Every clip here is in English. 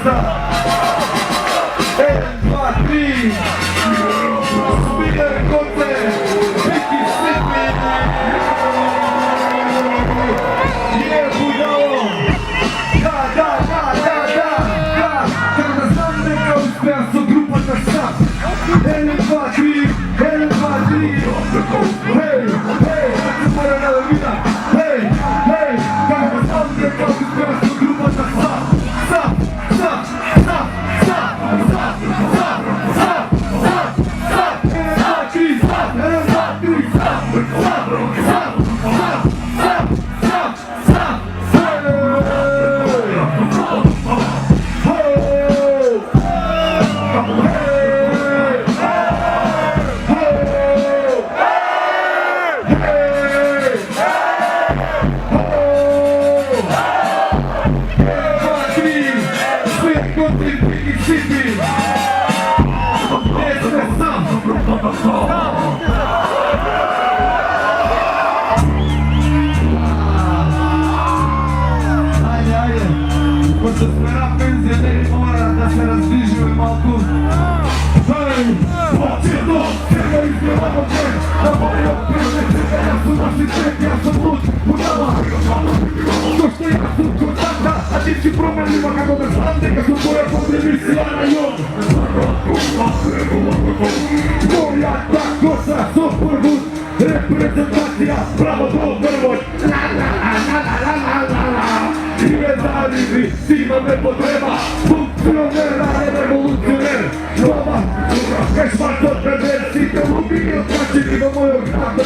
stop. 1, 2, 3. Spinner koce, piki sypy. Nie budało. Da. Kada znam neka uspija su grupa na sam. 1, 2, 3. Hej, kako mora na levina. Hej, kada znam neka uspija su grupa na sam. Pošto smera penzioneri mora da se razdižuju malku. Hej, početno, treba izgledamo ček. Da moje opirne čeka, ja su naši ček, ja sam lud, budala. To što ja sam kontanta, a ti si promenljiva kako da znam neka su tvoja potrebi sjana jod. Moja ta kosa, super good, reprezentacija, bravo do prvoj. I medaljivi, svima me potreba, funkcionera, revolucioner, nova, kešmat od perversite, lubini od kačinima mojog grada,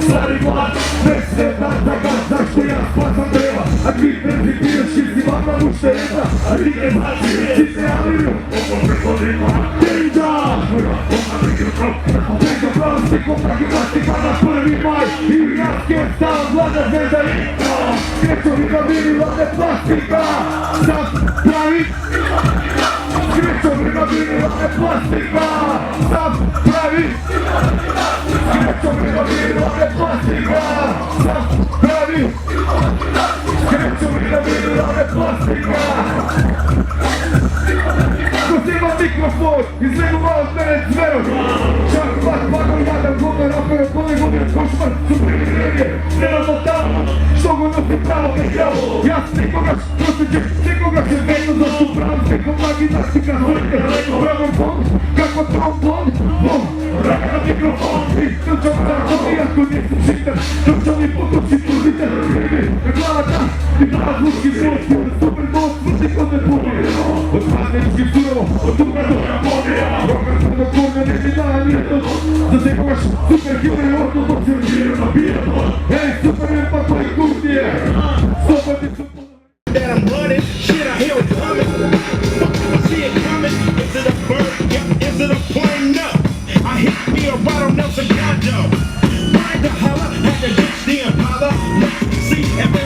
stari mlad, ne se da zašto ja spasam treba, a ti prezitiraš i si vama muštereta, a ti ne znači, ti se javljuju, Dejda! Neka plastikom, tako plastika na 1. maj, i jaske stav, vlada zvezda i krećovi ga vidi, vlade plastika, sad pravi, krećovi ga vidi, vlade plastika, sad pravi, krećovi ga vidi, vlade plastika, sad pravi, krećovi ga vidi, vlade plastika. Ko se ima mikrofon, izvegu malo od mene zveru. Čak vagon jadan, gome rapere, kone gome košmar, su privilegije. Nemamo tamo, što go nosi pravo bez pravo. Ja s nikoga prosuđem, nikoga se veno za tu pravu. Seko maginastika, zvrke, pravom pom, kako trombon, bom. Raka na mikrofon, i slučam zakon, iako nisi šitar. Slučam i potoči tužitelj, glada, i razlučki zlosti, super boss, niko ne pobije. Od radnički surovo, od tuga do ramonija. Rocker do koga ne mi daje nijedan. Za te kogaš super hiper i ortodoksir nije nabijato. Ej, super je pa koji kutije. Slobodni su that I'm running, shit I hear it coming, I see it coming, is it a bird, yep, is it a plane, no, I hit me a bottle Nelson Condo, ride the holler, had to ditch the Impala, let's see if